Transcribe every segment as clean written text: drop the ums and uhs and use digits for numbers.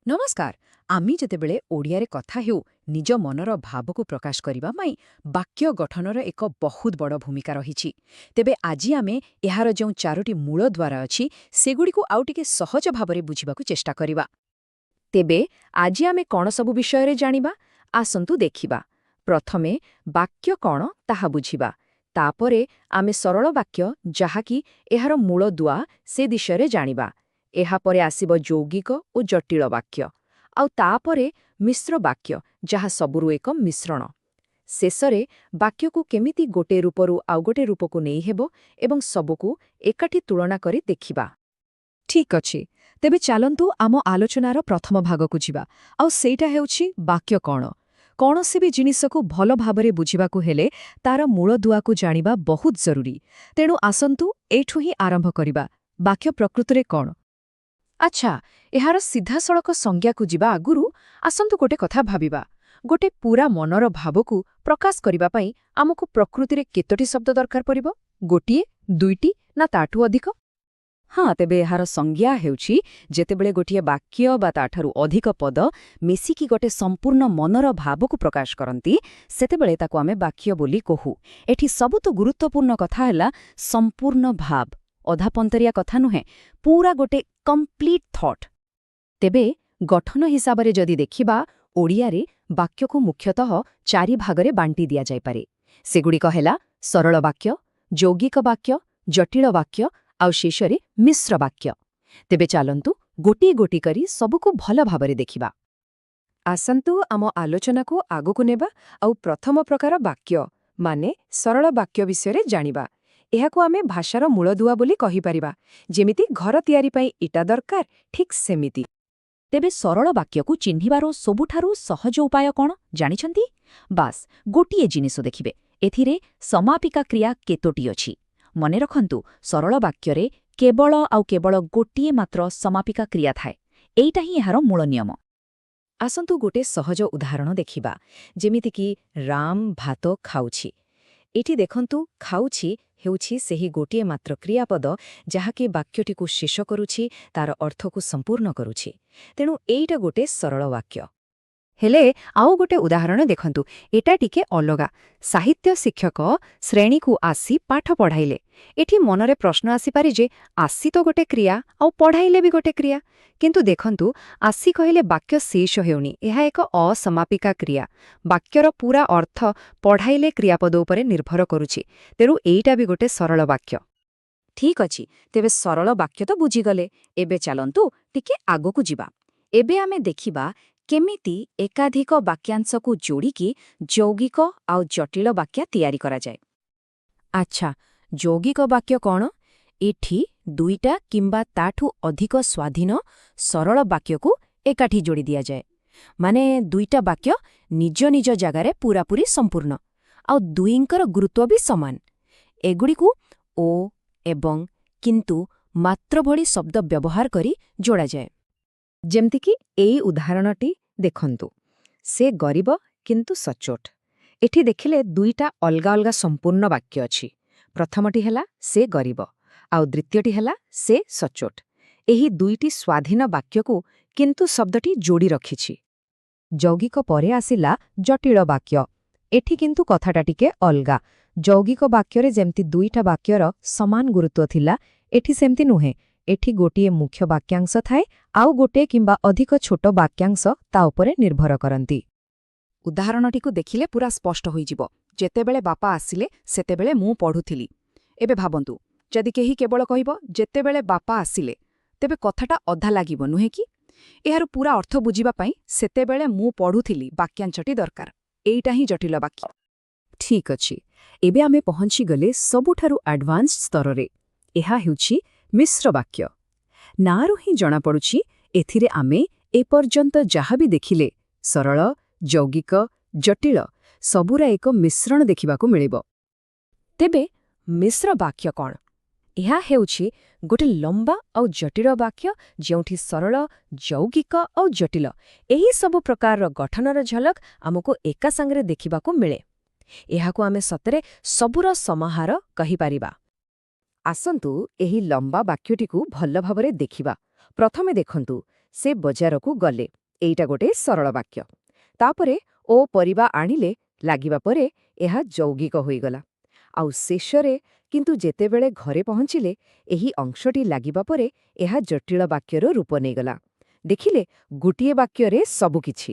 ନମସ୍କାର। ଆମେ ଯେତେବେଳେ ଓଡ଼ିଆରେ କଥା ହେଉ ନିଜ ମନର ଭାବକୁ ପ୍ରକାଶ କରିବା ପାଇଁ ବାକ୍ୟ ଗଠନର ଏକ ବହୁତ ବଡ଼ ଭୂମିକା ରହିଛି। ତେବେ ଆଜି ଆମେ ଏହାର ଯେଉଁ ଚାରୋଟି ମୂଳଦ୍ୱାର ଅଛି ସେଗୁଡ଼ିକୁ ଆଉ ଟିକେ ସହଜ ଭାବରେ ବୁଝିବାକୁ ଚେଷ୍ଟା କରିବା। ତେବେ ଆଜି ଆମେ କ'ଣ ସବୁ ବିଷୟରେ ଜାଣିବା? ଆସନ୍ତୁ ଦେଖିବା। ପ୍ରଥମେ ବାକ୍ୟ କ'ଣ ତାହା ବୁଝିବା। ତାପରେ ଆମେ ସରଳ ବାକ୍ୟ ଯାହାକି ଏହାର ମୂଳଦୁଆ ସେ ବିଷୟରେ ଜାଣିବା। ଏହାପରେ ଆସିବ ଯୌଗିକ ଓ ଜଟିଳ ବାକ୍ୟ। ଆଉ ତାପରେ ମିଶ୍ର ବାକ୍ୟ ଯାହା ସବୁରୁ ଏକ ମିଶ୍ରଣ। ଶେଷରେ ବାକ୍ୟକୁ କେମିତି ଗୋଟିଏ ରୂପରୁ ଆଉ ଗୋଟିଏ ରୂପକୁ ନେଇହେବ ଏବଂ ସବୁକୁ ଏକାଠି ତୁଳନା କରି ଦେଖିବା। ଠିକ୍ ଅଛି, ତେବେ ଚାଲନ୍ତୁ ଆମ ଆଲୋଚନାର ପ୍ରଥମ ଭାଗକୁ ଯିବା। ଆଉ ସେଇଟା ହେଉଛି ବାକ୍ୟ କ'ଣ। କୌଣସି ବି ଜିନିଷକୁ ଭଲ ଭାବରେ ବୁଝିବାକୁ ହେଲେ ତାର ମୂଳଦୁଆକୁ ଜାଣିବା ବହୁତ ଜରୁରୀ। ତେଣୁ ଆସନ୍ତୁ ଏଇଠୁ ହିଁ ଆରମ୍ଭ କରିବା। ବାକ୍ୟ ପ୍ରକୃତରେ କ'ଣ? ଆଚ୍ଛା, ଏହାର ସିଧାସଳଖ ସଂଜ୍ଞାକୁ ଯିବା ଆଗରୁ ଆସନ୍ତୁ ଗୋଟେ କଥା ଭାବିବା। ଗୋଟେ ପୂରା ମନର ଭାବକୁ ପ୍ରକାଶ କରିବା ପାଇଁ ଆମକୁ ପ୍ରକୃତିରେ କେତୋଟି ଶବ୍ଦ ଦରକାର ପଡ଼ିବ? ଗୋଟିଏ, ଦୁଇଟି ନା ତାଠୁ ଅଧିକ? ହଁ, ତେବେ ଏହାର ସଂଜ୍ଞା ହେଉଛି ଯେତେବେଳେ ଗୋଟିଏ ବାକ୍ୟ ବା ତାଠାରୁ ଅଧିକ ପଦ ମିଶିକି ଗୋଟେ ସମ୍ପୂର୍ଣ୍ଣ ମନର ଭାବକୁ ପ୍ରକାଶ କରନ୍ତି, ସେତେବେଳେ ତାକୁ ଆମେ ବାକ୍ୟ ବୋଲି କହୁ। ଏଠି ସବୁଠୁ ଗୁରୁତ୍ୱପୂର୍ଣ୍ଣ କଥା ହେଲା ସମ୍ପୂର୍ଣ୍ଣ ଭାବ। ଅଧାପନ୍ତରିଆ କଥା ନୁହେଁ, ପୂରା ଗୋଟେ କମ୍ପ୍ଲିଟ୍ ଥଟ୍। ତେବେ ଗଠନ ହିସାବରେ ଯଦି ଦେଖିବା, ଓଡ଼ିଆରେ ବାକ୍ୟକୁ ମୁଖ୍ୟତଃ 4 ଭାଗରେ ବାଣ୍ଟି ଦିଆଯାଇପାରେ। ସେଗୁଡ଼ିକ ହେଲା ସରଳ ବାକ୍ୟ, ଯୌଗିକ ବାକ୍ୟ, ଜଟିଳ ବାକ୍ୟ ଆଉ ଶେଷରେ ମିଶ୍ର ବାକ୍ୟ। ତେବେ ଚାଲନ୍ତୁ ଗୋଟିଏ ଗୋଟି କରି ସବୁକୁ ଭଲ ଭାବରେ ଦେଖିବା। ଆସନ୍ତୁ ଆମ ଆଲୋଚନାକୁ ଆଗକୁ ନେବା ଆଉ ପ୍ରଥମ ପ୍ରକାର ବାକ୍ୟ ମାନେ ସରଳ ବାକ୍ୟ ବିଷୟରେ ଜାଣିବା। ଏହାକୁ ଆମେ ଭାଷାର ମୂଳଦୁଆ ବୋଲି କହିପାରିବା। ଯେମିତି ଘର ତିଆରି ପାଇଁ ଇଟା ଦରକାର, ଠିକ୍ ସେମିତି। ତେବେ ସରଳ ବାକ୍ୟକୁ ଚିହ୍ନିବାର ସବୁଠାରୁ ସହଜ ଉପାୟ କ'ଣ ଜାଣିଛନ୍ତି? ବାସ୍ ଗୋଟିଏ ଜିନିଷ ଦେଖିବେ, ଏଥିରେ ସମାପିକା କ୍ରିୟା କେତୋଟି ଅଛି। ମନେ ରଖନ୍ତୁ, ସରଳ ବାକ୍ୟରେ କେବଳ ଆଉ କେବଳ ଗୋଟିଏ ମାତ୍ର ସମାପିକା କ୍ରିୟା ଥାଏ। ଏଇଟା ହିଁ ଏହାର ମୂଳ ନିୟମ। ଆସନ୍ତୁ ଗୋଟେ ସହଜ ଉଦାହରଣ ଦେଖିବା, ଯେମିତିକି ରାମ ଭାତ ଖାଉଛି। ଏଠି ଦେଖନ୍ତୁ, ଖାଉଛି ହେଉଛି ସେହି ଗୋଟିଏ ମାତ୍ର କ୍ରିୟାପଦ ଯାହାକି ବାକ୍ୟଟିକୁ ଶେଷ କରୁଛି, ତାର ଅର୍ଥକୁ ସମ୍ପୂର୍ଣ୍ଣ କରୁଛି। ତେଣୁ ଏଇଟା ଗୋଟେ ସରଳ ବାକ୍ୟ। ହେଲେ ଆଉ ଗୋଟେ ଉଦାହରଣ ଦେଖନ୍ତୁ, ଏଟା ଟିକେ ଅଲଗା। ସାହିତ୍ୟ ଶିକ୍ଷକ ଶ୍ରେଣୀକୁ ଆସି ପାଠ ପଢ଼ାଇଲେ। ଏଠି ମନରେ ପ୍ରଶ୍ନ ଆସିପାରେ ଯେ ଆସି ତ ଗୋଟେ କ୍ରିୟା ଆଉ ପଢ଼ାଇଲେ ବି ଗୋଟେ କ୍ରିୟା। କିନ୍ତୁ ଦେଖନ୍ତୁ, ଆସି କହିଲେ ବାକ୍ୟ ଶେଷ ହେଉନି, ଏହା ଏକ ଅସମାପିକା କ୍ରିୟା। ବାକ୍ୟର ପୂରା ଅର୍ଥ ପଢ଼ାଇଲେ କ୍ରିୟାପଦ ଉପରେ ନିର୍ଭର କରୁଛି। ତେଣୁ ଏଇଟା ବି ଗୋଟେ ସରଳ ବାକ୍ୟ। ଠିକ୍ ଅଛି, ତେବେ ସରଳ ବାକ୍ୟ ତ ବୁଝିଗଲେ। ଏବେ ଚାଲନ୍ତୁ ଟିକେ ଆଗକୁ ଯିବା। ଏବେ ଆମେ ଦେଖିବା କେମିତି ଏକାଧିକ ବାକ୍ୟାଂଶକୁ ଯୋଡ଼ିକି ଯୌଗିକ ଆଉ ଜଟିଳ ବାକ୍ୟ ତିଆରି କରାଯାଏ। ଆଚ୍ଛା, ଯୌଗିକ ବାକ୍ୟ କ'ଣ? ଏଠି ଦୁଇଟା କିମ୍ବା ତାଠୁ ଅଧିକ ସ୍ୱାଧୀନ ସରଳ ବାକ୍ୟକୁ ଏକାଠି ଯୋଡ଼ି ଦିଆଯାଏ। ମାନେ ଦୁଇଟା ବାକ୍ୟ ନିଜ ନିଜ ଜାଗାରେ ପୂରାପୂରି ସମ୍ପୂର୍ଣ୍ଣ, ଆଉ ଦୁଇଙ୍କର ଗୁରୁତ୍ୱ ବି ସମାନ। ଏଗୁଡ଼ିକୁ ଓ ଏବଂ କିନ୍ତୁ, ମାତ୍ର ଭଳି ଶବ୍ଦ ବ୍ୟବହାର କରି ଯୋଡ଼ାଯାଏ। ଯେମିତିକି ଏଇ ଉଦାହରଣଟି ଦେଖନ୍ତୁ, ସେ ଗରିବ କିନ୍ତୁ ସଚ୍ଚୋଟ। ଏଠି ଦେଖିଲେ ଦୁଇଟା ଅଲଗା ଅଲଗା ସମ୍ପୂର୍ଣ୍ଣ ବାକ୍ୟ ଅଛି। ପ୍ରଥମଟି ହେଲା ସେ ଗରିବ ଆଉ ଦ୍ୱିତୀୟଟି ହେଲା ସେ ସଚ୍ଚୋଟ। ଏହି ଦୁଇଟି ସ୍ୱାଧୀନ ବାକ୍ୟକୁ କିନ୍ତୁ ଶବ୍ଦଟି ଯୋଡ଼ି ରଖିଛି। ଯୌଗିକ ପରେ ଆସିଲା ଜଟିଳ ବାକ୍ୟ। ଏଠି କିନ୍ତୁ କଥାଟା ଟିକେ ଅଲଗା। ଯୌଗିକ ବାକ୍ୟରେ ଯେମିତି ଦୁଇଟା ବାକ୍ୟର ସମାନ ଗୁରୁତ୍ୱ ଥିଲା, ଏଠି ସେମିତି ନୁହେଁ। ଏଠି ଗୋଟିଏ ମୁଖ୍ୟ ବାକ୍ୟାଂଶ ଥାଏ ଆଉ ଗୋଟିଏ କିମ୍ବା ଅଧିକ ଛୋଟ ବାକ୍ୟାଂଶ ତା ଉପରେ ନିର୍ଭର କରନ୍ତି। ଉଦାହରଣଟିକୁ ଦେଖିଲେ ପୁରା ସ୍ପଷ୍ଟ ହୋଇଯିବ। ଯେତେବେଳେ ବାପା ଆସିଲେ ସେତେବେଳେ ମୁଁ ପଢ଼ୁଥିଲି। ଏବେ ଭାବନ୍ତୁ, ଯଦି କେହି କେବଳ କହିବ ଯେତେବେଳେ ବାପା ଆସିଲେ, ତେବେ କଥାଟା ଅଧା ଲାଗିବ, ନୁହେଁ କି? ଏହାର ପୂରା ଅର୍ଥ ବୁଝିବା ପାଇଁ ସେତେବେଳେ ମୁଁ ପଢ଼ୁଥିଲି ବାକ୍ୟାଂଶଟି ଦରକାର। ଏଇଟା ହିଁ ଜଟିଳ ବାକ୍ୟ। ଠିକ୍ ଅଛି, ଏବେ ଆମେ ପହଞ୍ଚିଗଲେ ସବୁଠାରୁ ଆଡଭାନ୍ସ ସ୍ତରରେ। ଏହା ହେଉଛି ମିଶ୍ର ବାକ୍ୟ। ନାଁରୁ ହିଁ ଜଣାପଡ଼ୁଛି, ଏଥିରେ ଆମେ ଏପର୍ଯ୍ୟନ୍ତ ଯାହା ବି ଦେଖିଲେ ସରଳ, ଯୌଗିକ, ଜଟିଳ ସବୁର ଏକ ମିଶ୍ରଣ ଦେଖିବାକୁ ମିଳିବ। ତେବେ ମିଶ୍ର ବାକ୍ୟ କ'ଣ? ଏହା ହେଉଛି ଗୋଟେ ଲମ୍ବା ଆଉ ଜଟିଳ ବାକ୍ୟ ଯେଉଁଠି ସରଳ, ଯୌଗିକ ଆଉ ଜଟିଳ ଏହି ସବୁ ପ୍ରକାରର ଗଠନର ଝଲକ ଆମକୁ ଏକା ସାଙ୍ଗରେ ଦେଖିବାକୁ ମିଳେ। ଏହାକୁ ଆମେ ସତରେ ସବୁର ସମାହାର କହିପାରିବା। ଆସନ୍ତୁ ଏହି ଲମ୍ବା ବାକ୍ୟଟିକୁ ଭଲ ଭାବରେ ଦେଖିବା। ପ୍ରଥମେ ଦେଖନ୍ତୁ, ସେ ବଜାରକୁ ଗଲେ ଏଇଟା ଗୋଟେ ସରଳ ବାକ୍ୟ। ତାପରେ ଓ ପରିବା ଆଣିଲେ ଲାଗିବା ପରେ ଏହା ଯୌଗିକ ହୋଇଗଲା। ଆଉ ଶେଷରେ କିନ୍ତୁ ଯେତେବେଳେ ଘରେ ପହଞ୍ଚିଲେ ଏହି ଅଂଶଟି ଲାଗିବା ପରେ ଏହା ଜଟିଳ ବାକ୍ୟର ରୂପ ନେଇଗଲା। ଦେଖିଲେ, ଗୋଟିଏ ବାକ୍ୟରେ ସବୁକିଛି।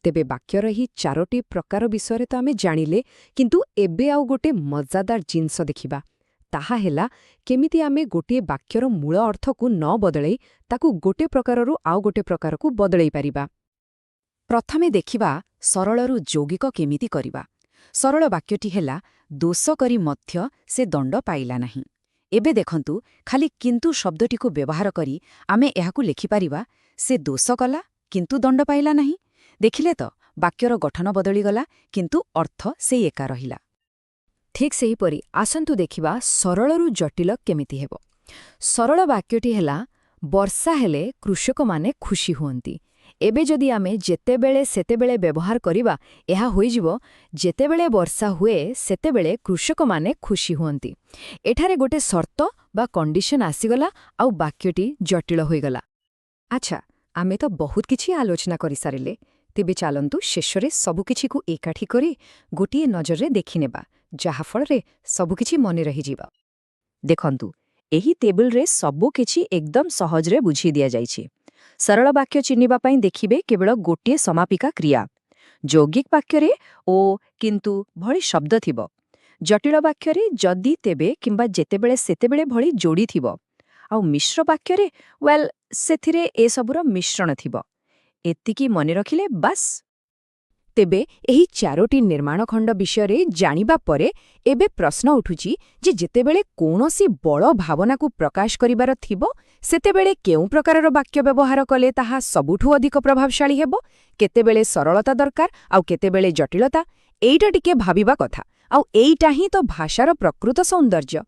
ତେବେ ବାକ୍ୟର ଏହି 4ଟି ପ୍ରକାର ବିଷୟରେ ତ ଆମେ ଜାଣିଲେ, କିନ୍ତୁ ଏବେ ଆଉ ଗୋଟେ ମଜାଦାର ଜିନିଷ ଦେଖିବା। ତାହା ହେଲା କେମିତି ଆମେ ଗୋଟିଏ ବାକ୍ୟର ମୂଳ ଅର୍ଥକୁ ନ ବଦଳେଇ ତାକୁ ଗୋଟେ ପ୍ରକାରରୁ ଆଉ ଗୋଟେ ପ୍ରକାରକୁ ବଦଳେଇ ପାରିବା। ପ୍ରଥମେ ଦେଖିବା ସରଳରୁ ଯୌଗିକ କେମିତି କରିବା। ସରଳ ବାକ୍ୟଟି ହେଲା, ଦୋଷ କରି ମଧ୍ୟ ସେ ଦଣ୍ଡ ପାଇଲା ନାହିଁ। ଏବେ ଦେଖନ୍ତୁ, ଖାଲି କିନ୍ତୁ ଶବ୍ଦଟିକୁ ବ୍ୟବହାର କରି ଆମେ ଏହାକୁ ଲେଖିପାରିବା, ସେ ଦୋଷ କଲା କିନ୍ତୁ ଦଣ୍ଡ ପାଇଲା ନାହିଁ। ଦେଖିଲେ ତ, ବାକ୍ୟର ଗଠନ ବଦଳିଗଲା, କିନ୍ତୁ ଅର୍ଥ ସେଇ ଏକା ରହିଲା। ଠିକ୍ ସେହିପରି ଆସନ୍ତୁ ଦେଖିବା ସରଳରୁ ଜଟିଳ କେମିତି ହେବ। ସରଳ ବାକ୍ୟଟି ହେଲା, ବର୍ଷା ହେଲେ କୃଷକମାନେ ଖୁସି ହୁଅନ୍ତି। ଏବେ ଯଦି ଆମେ ଯେତେବେଳେ ସେତେବେଳେ ବ୍ୟବହାର କରିବା, ଏହା ହୋଇଯିବ, ଯେତେବେଳେ ବର୍ଷା ହୁଏ ସେତେବେଳେ କୃଷକମାନେ ଖୁସି ହୁଅନ୍ତି। ଏଠାରେ ଗୋଟେ ସର୍ତ୍ତ ବା କଣ୍ଡିସନ୍ ଆସିଗଲା ଆଉ ବାକ୍ୟଟି ଜଟିଳ ହୋଇଗଲା। ଆଚ୍ଛା, ଆମେ ତ ବହୁତ କିଛି ଆଲୋଚନା କରିସାରିଲେ। ତେବେ ଚାଲନ୍ତୁ ଶେଷରେ ସବୁକିଛିକୁ ଏକାଠି କରି ଗୋଟିଏ ନଜରରେ ଦେଖିନେବା, ଯାହାଫଳରେ ସବୁକିଛି ମନେ ରହିଯିବ। ଦେଖନ୍ତୁ, ଏହି ଟେବୁଲରେ ସବୁକିଛି ଏକଦମ ସହଜରେ ବୁଝି ଦିଆଯାଇଛି। ସରଳ ବାକ୍ୟ ଚିହ୍ନିବା ପାଇଁ ଦେଖିବେ କେବଳ ଗୋଟିଏ ସମାପିକା କ୍ରିୟା। ଯୌଗିକ ବାକ୍ୟରେ ଓ, କିନ୍ତୁ ଭଳି ଶବ୍ଦ ଥିବ। ଜଟିଳ ବାକ୍ୟରେ ଯଦି, ତେବେ କିମ୍ବା ଯେତେବେଳେ ସେତେବେଳେ ଭଳି ଯୋଡ଼ି ଥିବ। ଆଉ ମିଶ୍ର ବାକ୍ୟରେ, ସେଥିରେ ଏସବୁର ମିଶ୍ରଣ ଥିବ। ଏତିକି ମନେ ରଖିଲେ ବାସ୍। ତେବେ ଏହି 4ଟି ନିର୍ମାଣ ଖଣ୍ଡ ବିଷୟରେ ଜାଣିବା ପରେ ଏବେ ପ୍ରଶ୍ନ ଉଠୁଛି ଯେ ଯେତେବେଳେ କୌଣସି ବଡ଼ ଭାବନାକୁ ପ୍ରକାଶ କରିବାର ଥିବ, ସେତେବେଳେ କେଉଁ ପ୍ରକାରର ବାକ୍ୟ ବ୍ୟବହାର କଲେ ତାହା ସବୁଠୁ ଅଧିକ ପ୍ରଭାବଶାଳୀ ହେବ? କେତେବେଳେ ସରଳତା ଦରକାର ଆଉ କେତେବେଳେ ଜଟିଳତା? ଏଇଟା ଟିକେ ଭାବିବା କଥା। ଆଉ ଏଇଟା ହିଁ ତ ଭାଷାର ପ୍ରକୃତ ସୌନ୍ଦର୍ଯ୍ୟ।